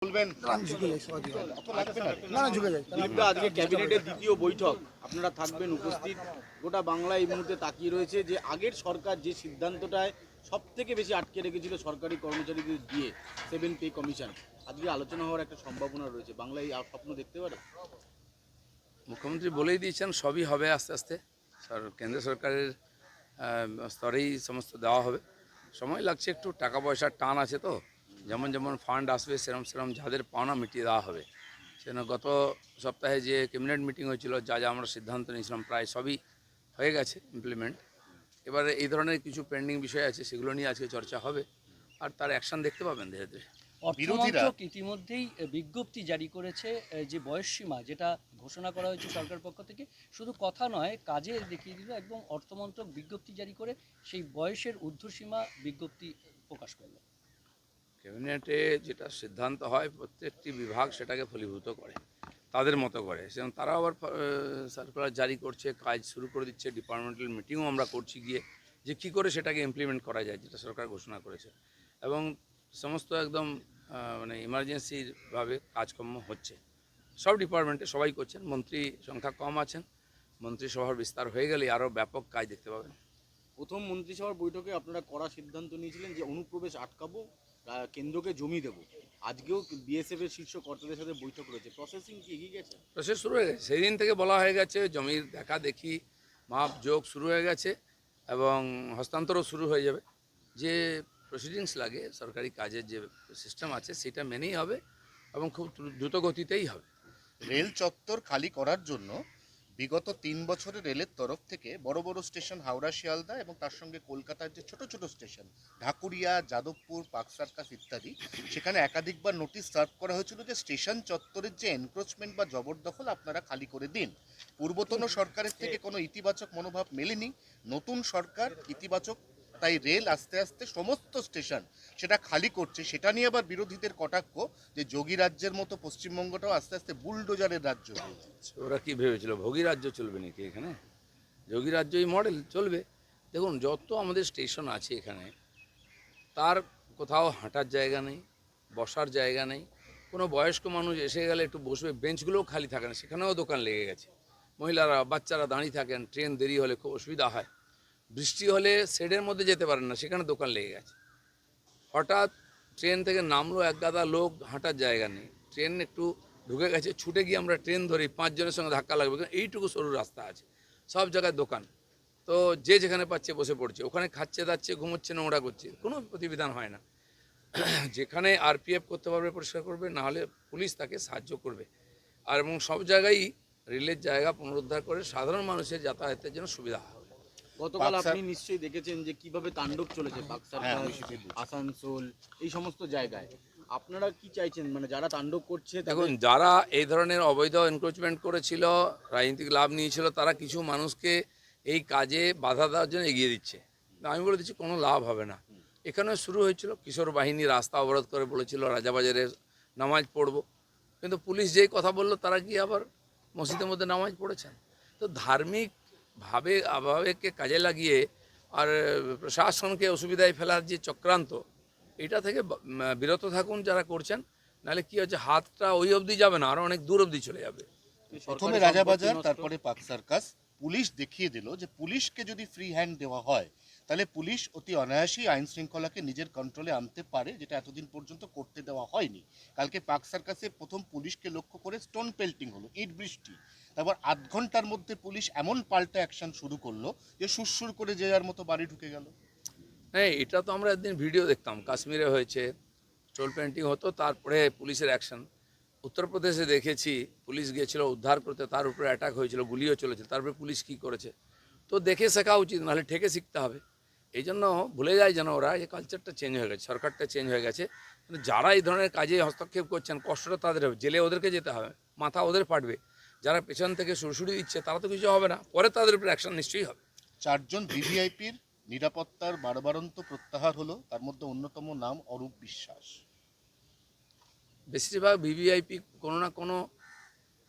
বলবেন দিলীপদা, আজকে ক্যাবিনেটের দ্বিতীয় বৈঠক, আপনারা থাকবেন উপস্থিত। গোটা বাংলা এই মুহূর্তে তাকিয়ে রয়েছে যে আগের সরকার যে সিদ্ধান্তটায় সব থেকে বেশি আটকে রেখেছিল সরকারি কর্মচারীদের দিয়ে 7 পে কমিশন, আজকে আলোচনা হওয়ার একটা সম্ভাবনা রয়েছে। বাংলা এই স্বপ্ন দেখতে পারে? মুখ্যমন্ত্রী বলেই দিয়েছেন সবই হবে আস্তে আস্তে। কেন্দ্র সরকারের স্তরেই সমস্ত দেওয়া হবে। সময় লাগছে, একটু টাকা পয়সার টান আছে, তো যেমন যেমন ফান্ড আসবে সেরম সেরম যাদের পাওনা মিটিয়ে দেওয়া হবে। সেজন্য গত সপ্তাহে যে ক্যাবিনেট মিটিং হয়েছিল, যা যা আমরা সিদ্ধান্ত নিয়েছিলাম প্রায় সবই হয়ে গেছে ইমপ্লিমেন্ট। এবারে এই ধরনের কিছু পেন্ডিং বিষয় আছে, সেগুলো নিয়ে আজকে চর্চা হবে, আর তার অ্যাকশন দেখতে পাবেন ধীরে ধীরে। অর্থমন্ত্রক ইতিমধ্যেই বিজ্ঞপ্তি জারি করেছে, যে বয়সসীমা যেটা ঘোষণা করা হয়েছে সরকার পক্ষ থেকে, শুধু কথা নয় কাজে দেখিয়ে দিল। একদম অর্থমন্ত্রক বিজ্ঞপ্তি জারি করে সেই বয়সের ঊর্ধ্বসীমা বিজ্ঞপ্তি প্রকাশ করল। ক্যাবিনেটে যেটা সিদ্ধান্ত হয় প্রত্যেকটি বিভাগ সেটাকে ফলীভূত করে তাদের মতো করে, সেরকম তারা আবার সার্কুলার জারি করছে, কাজ শুরু করে দিচ্ছে। ডিপার্টমেন্টাল মিটিংও আমরা করছি গিয়ে, যে কী করে সেটাকে ইমপ্লিমেন্ট করা যায়, যেটা সরকার ঘোষণা করেছে। এবং সমস্ত একদম মানে ইমার্জেন্সিভাবে কাজকর্ম হচ্ছে সব ডিপার্টমেন্টে, সবাই করছেন। মন্ত্রী সংখ্যা কম আছেন, মন্ত্রিসভার বিস্তার হয়ে গেলে আরও ব্যাপক কাজ দেখতে পাবেন। প্রথম মন্ত্রিসভার বৈঠকে আপনারা কড়া সিদ্ধান্ত নিয়েছিলেন যে অনুপ্রবেশ আটকাবো, কেন্দ্রকে জমি দেবো। আজকেও বিএসএফ এর শীর্ষ কর্তাদের সাথে বৈঠক রয়েছে, প্রসেসিং কি এগিয়ে গেছে? প্রসেস শুরু হয়ে গেছে, সেই দিন থেকে বলা হয়ে গেছে, জমির দেখা দেখি মাপ যোগ শুরু হয়ে গেছে এবং হস্তান্তরও শুরু হয়ে যাবে। যে প্রসিডিংস লাগে সরকারি কাজের যে সিস্টেম আছে সেটা মেনেই হবে এবং খুব দ্রুত গতিতেই হবে। রেল চত্বর খালি করার জন্য বিগত 3 বছরে রেলের তরফ থেকে বড় বড় স্টেশন হাওড়া শিয়ালদা এবং তার সঙ্গে কলকাতার যে ছোট ছোট station Dhakuria, Jadavpur, park circus ইত্যাদি, সেখানে একাধিকবার নোটিশ সার্ভ করা হয়েছিল যে স্টেশন চত্বরের যে এনক্রোচমেন্ট বা জবরদখল আপনারা খালি করে দিন। পূর্বতন সরকারের থেকে কোনো ইতিবাচক মনোভাব মেলেনি, নতুন সরকার ইতিবাচক, তাই রেল আস্তে আস্তে সমস্ত স্টেশন সেটা খালি করছে। সেটা নিয়ে আবার বিরোধীদের কটাক্ষ যে যোগী রাজ্যের মতো পশ্চিমবঙ্গটাও আস্তে আস্তে বুলডোজারের রাজ্য হয়ে যাচ্ছে। ওরা কি ভেবেছিল ভোগী রাজ্য চলবে নাকি এখানে? যোগী রাজ্যই মডেল চলবে। দেখুন, যত আমাদের স্টেশন আছে এখানে, তার কোথাও হাঁটার জায়গা নেই, বসার জায়গা নেই। কোনো বয়স্ক মানুষ এসে গেলে একটু বসবে, বেঞ্চগুলোও খালি থাকে না, সেখানেও দোকান লেগে গেছে। মহিলারা, বাচ্চারা দাঁড়িয়ে থাকেন, ট্রেন দেরি হলে খুব অসুবিধা হয়। বৃষ্টি হলে শেডের মধ্যে যেতে পারেন না, সেখানে দোকান লেগে গেছে। হঠাৎ ট্রেন থেকে নামলো, এক গাদা লোক, হাঁটার জায়গা নেই। ট্রেন একটু ঢুকে গেছে, ছুটে গিয়ে আমরা ট্রেন ধরি, 5 জনের সঙ্গে ধাক্কা লাগবে, কারণ এইটুকু সরু রাস্তা আছে। সব জায়গায় দোকান, তো যে যেখানে পাচ্ছে বসে পড়ছে, ওখানে খাচ্ছে দাচ্ছে, ঘুমোচ্ছে, নোংরা করছে, কোনো প্রতিবিধান হয় না। যেখানে আরপিএফ করতে পারবে পরিষ্কার করবে, না হলে পুলিশ তাকে সাহায্য করবে। আর এবং সব জায়গায় রেলের জায়গা পুনরুদ্ধার করে সাধারণ মানুষের যাতায়াতের জন্য সুবিধা হয়। গতকাল আপনি নিশ্চয়ই দেখেছেন যে কিভাবে তাণ্ডব চলেছে পার্ক সার্কাস, আসানসোল, এই সমস্ত জায়গায়। আপনারা কি চাইছেন, মানে যারা তাণ্ডব করছে? দেখুন, যারা এই ধরনের অবৈধ এনক্রোচমেন্ট করেছিল, রাজনৈতিক লাভ নিয়েছিল, তারা কিছু মানুষকে এই কাজে বাধা দেওয়ার জন্য এগিয়ে দিচ্ছে। আমি বলে দিচ্ছি কোনো লাভ হবে না। এখানে শুরু হয়েছিল, কিশোর বাহিনী রাস্তা অবরোধ করে বলেছিল রাজাবাজারে নামাজ পড়ব, কিন্তু পুলিশ যেই কথা বললো তারা কি আবার মসজিদের মধ্যে নামাজ পড়েছেন? তো ধার্মিকভাবে আবহাওয়াকে কাজে লাগিয়ে আর প্রশাসনকে অসুবিধায় ফেলার যে চক্রান্ত, এটা থেকে বিরত থাকুন যারা করছেন। নাহলে কি হচ্ছে, হাতটা ওই অবধি যাবে না, আরও অনেক দূর অবধি চলে যাবে। প্রথমে রাজাবাজার, তারপরে পার্ক সার্কাস। পুলিশ দেখিয়ে দিল যে পুলিশকে যদি ফ্রি হ্যান্ড দেওয়া হয় তাহলে পুলিশ অতি অনায়াসেই আইন শৃঙ্খলাকে নিজের কন্ট্রোলে আনতে পারে, যেটা এতদিন পর্যন্ত করতে দেওয়া হয়নি। কালকে পার্ক সার্কাসে প্রথম পুলিশকে লক্ষ্য করে স্টোন পেল্টিং হলো, ইট বৃষ্টি। তারপর 8 ঘন্টার মধ্যে পুলিশ এমন পাল্টা অ্যাকশন শুরু করলো যে সুরসুর করে যে যার মতো বাড়ি ঢুকে গেল। হ্যাঁ, এটা তো আমরা একদিন ভিডিও দেখতাম, কাশ্মীরে হয়েছে, স্টোন পেন্টিং হতো, তারপরে পুলিশের অ্যাকশন। উত্তরপ্রদেশে দেখেছি, পুলিশ গিয়েছিল উদ্ধার করতে, তার উপরে অ্যাটাক হয়েছিল, গুলিও চলেছে, তারপরে পুলিশ কি করেছে। তো দেখে শেখা উচিত, নাহলে ঠেকে শিখতে হবে। এই জন্য ভুলে যায় যেন ওরা, এই কালচারটা চেঞ্জ হয়ে গেছে, সরকারটা চেঞ্জ হয়ে গেছে। কিন্তু যারা এই ধরনের কাজে হস্তক্ষেপ করছেন, কষ্টটা তাদের হবে, জেলে ওদেরকে যেতে হবে, মাথা ওদের ফাটবে। যারা পেছন থেকে সুরসুরি দিচ্ছে তারা তো কিছু হবে না, পরে তাদের উপরে অ্যাকশন নিশ্চয়ই হবে। 4 জন ভিভিআইপির নিরাপত্তার বারবারন্ত প্রত্যাহার হলো, তার মধ্যে অন্যতম নাম অরূপ বিশ্বাস। বেশিরভাগ ভিভিআইপি কোনো না কোনো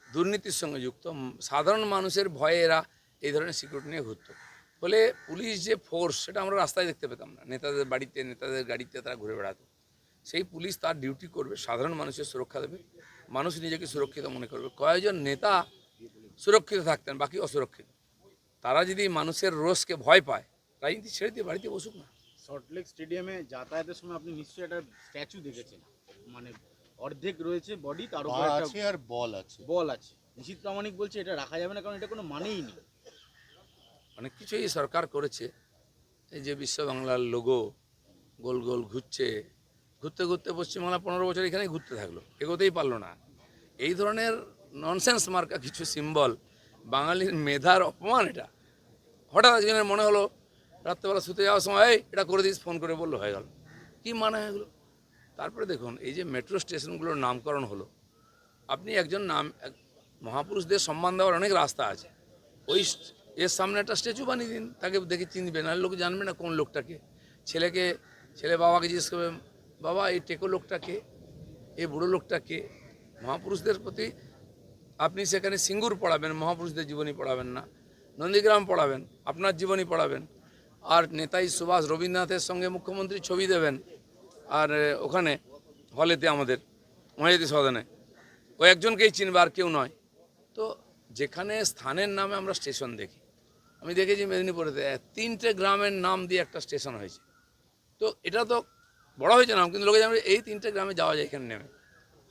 দুর্নীতির সঙ্গে যুক্ত। সাধারণ মানুষের ভয়ে এরা এই ধরনের সিকিউরিটি নিয়ে ঘুরত। ফলে পুলিশ যে ফোর্স, সেটা আমরা রাস্তায় দেখতে পেতাম না, নেতাদের বাড়িতে, নেতাদের গাড়িতে তারা ঘুরে বেড়াতো। সেই পুলিশ তার ডিউটি করবে, সাধারণ মানুষের সুরক্ষা দেবে, মানুষ নিজেকে সুরক্ষিত মনে করবে। কয়েকজন নেতা সুরক্ষিত থাকতেন, বাকি অসুরক্ষিত। তারা যদি মানুষের রোষকে ভয় পায়, রাজনীতি ছেড়ে দিয়ে বাড়িতে বসুক না। সল্টলেক স্টেডিয়ামে যাতায়াতের সময় আপনি নিশ্চয়ই একটা স্ট্যাচু দেখেছেন, মানে অর্ধেক রয়েছে বডি, তার উপর পা একটা আছে আর বল আছে। বল আছে। নিশীথ প্রামাণিক বলছে এটা রাখা যাবে না, কারণ এটা কোনো মানেই নেই। অনেক কিছুই সরকার করেছে। এই যে বিশ্ব বাংলার লোগো গোল গোল ঘুরছে, ঘুরতে ঘুরতে পশ্চিমবাংলা 15 বছর এখানেই ঘুরতে থাকলো, এগোতেই পারলো না। এই ধরনের ননসেন্স মার্কা কিছু সিম্বল, বাঙালির মেধার অপমান। এটা হঠাৎ আজকের মনে হলো রাত্রেবেলা শুতে যাওয়ার সময়, এই এটা করে দিস, ফোন করে বললো, হয়ে গেল। কী মানে এগুলো? তারপরে দেখুন, এই যে মেট্রো স্টেশনগুলোর নামকরণ হলো, আপনি একজন মহাপুরুষদের সম্মান দেওয়ার অনেক রাস্তা আছে। ওই এর সামনে একটা স্ট্যাচু বানিয়ে দিন, তাকে দেখে চিনবে, না লোক জানবে না কোন লোকটাকে। ছেলে বাবাকে জিজ্ঞেস করবে, বাবা এই টেকো লোকটাকে, এই বুড়ো লোকটাকে। মহাপুরুষদের প্রতি আপনি সেখানে সিঙ্গুর পড়াবেন, মহাপুরুষদের জীবনী পড়াবেন না, নন্দীগ্রাম পড়াবেন, আপনার জীবনী পড়াবেন। আর নেতাজি সুভাষ রবীন্দ্রনাথের সঙ্গে মুখ্যমন্ত্রীর ছবি দেবেন, আর ওখানে হলেতে আমাদের মহাজাতি সদনে ও একজনকেই চিনবে, আর কেউ নয়। তো যেখানে স্থানের নামে আমরা স্টেশন দেখি, আমি দেখেছি মেদিনীপুরেতে 3টে গ্রামের নাম দিয়ে একটা স্টেশন হয়েছে। তো এটা তো বড় হয়েছে নাম, কিন্তু লোকে জানবে এই 3টে গ্রামে যাওয়া যায় এখানে নেমে।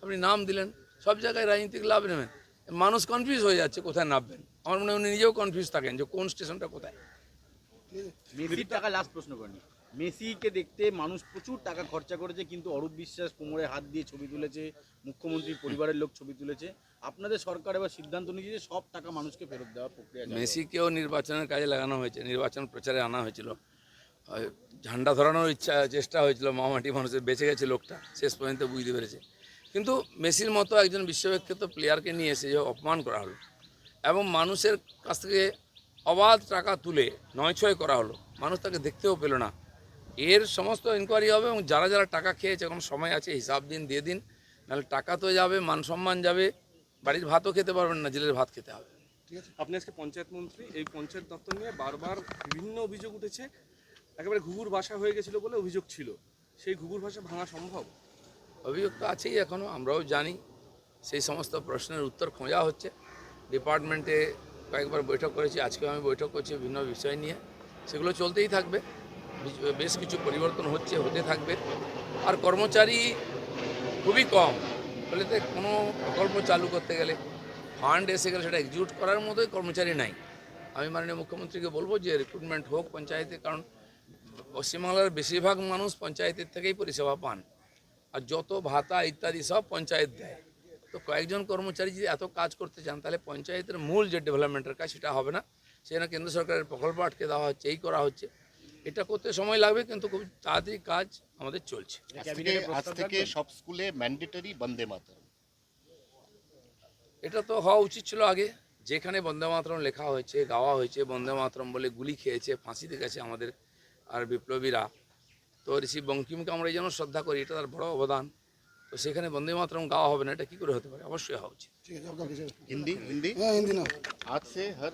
আপনি নাম দিলেন, সব জায়গায় রাজনীতিক লাভ নেবেন, মানুষ কনফিউজ হয়ে যাচ্ছে কোথায় নামবেন। আমার মনে হয় উনি নিজেও কনফিউজ থাকেন যে কোন স্টেশনটা কোথায়। মেসির টাকা, লাস্ট প্রশ্ন করেনি, মেসিকে দেখতে মানুষ প্রচুর টাকা খরচা করেছে, কিন্তু অরূপ বিশ্বাস কোমরে হাত দিয়ে ছবি তুলেছে, মুখ্যমন্ত্রীর পরিবারের লোক ছবি তুলেছে। আপনাদের সরকার এবার সিদ্ধান্ত নিয়েছে যে সব টাকা মানুষকে ফেরত দেওয়ার প্রক্রিয়া চালু হবে। মেসিকেও নির্বাচনের কাজে লাগানো হয়েছে, নির্বাচন প্রচারে আনা হয়েছিল, ঝান্ডা ধরানোর চেষ্টা হয়েছিল, মামাটি মানুষের বেঁচে গেছে লোকটা, শেষ পর্যন্ত বুঝতে পেরেছে। কিন্তু মেসির মতো একজন বিশ্ববিখ্যাত প্লেয়ারকে নিয়ে এসে যে অপমান করা হলো এবং মানুষের কাছ থেকে অবাধ টাকা তুলে 9-6 করা হলো, মানুষ তাকে দেখতেও পেল না। এর সমস্ত ইনকোয়ারি হবে এবং যারা যারা টাকা খেয়েছে, এখন সময় আছে, হিসাব দিন, দিয়ে দিন, নাহলে টাকা তো যাবে, মান সম্মান যাবে, বাড়ির ভাতও খেতে পারবেন না, জেলের ভাত খেতে হবে। আপনি আজকে পঞ্চায়েত মন্ত্রী, এই পঞ্চায়েত দপ্তর নিয়ে বারবার বিভিন্ন অভিযোগ উঠেছে, একেবারে ঘুঘুর ভাষা হয়ে গেছিল বলে অভিযোগ ছিল। সেই ঘুঘুর ভাষা ভাঙা সম্ভব? অভিযোগ তো আছেই এখনও, আমরাও জানি। সেই সমস্ত প্রশ্নের উত্তর খোঁজা হচ্ছে। ডিপার্টমেন্টে কয়েকবার বৈঠক করেছি, আজকেও আমি বৈঠক করছি বিভিন্ন বিষয় নিয়ে, সেগুলো চলতেই থাকবে। বেশ কিছু পরিবর্তন হতে থাকবে। আর কর্মচারী খুবই কম, ফলে কোনো প্রকল্প চালু করতে গেলে, ফান্ড এসে গেলে সেটা এক্সিকিউট করার মতোই কর্মচারী নাই। আমি মাননীয় মুখ্যমন্ত্রীকে বলবো যে রিক্রুটমেন্ট হোক পঞ্চায়েতে, কারণ পশ্চিমবাংলার বেশিরভাগ মানুষ পঞ্চায়েতের থেকেই পরিষেবা পান, আর যত ভাতা ইত্যাদি সব পঞ্চায়েত দেয়। তো কয়েকজন কর্মচারী যদি এত কাজ করতে চান, তাহলে পঞ্চায়েতের মূল যে ডেভেলপমেন্টের কাজ সেটা হবে না। সেখানে কেন্দ্র সরকারের প্রকল্প আটকে দেওয়া হচ্ছে, এই করা হচ্ছে। এটা করতে সময় লাগবে, কিন্তু খুব তাড়াতাড়ি কাজ আমাদের চলছে। আজ থেকে সব স্কুলে ম্যান্ডেটরি বন্দে মাতরম। এটা তো হওয়া উচিত ছিল আগে। যেখানে বন্দে মাতরম লেখা হয়েছে, গাওয়া হয়েছে, বন্দে মাতরম বলে গুলি খেয়েছে, ফাঁসিতে গেছে আমাদের আর বিপ্লবীরা, তো ঋষি বঙ্কিমকে আমরা এই জন্য শ্রদ্ধা করি, এটা তার বড় অবদান। তো সেখানে বন্দে মাতরম গাওয়া হবে না, এটা কী করে হতে পারে? অবশ্যই হওয়া উচিত। हिंदी हिंदी आज से हर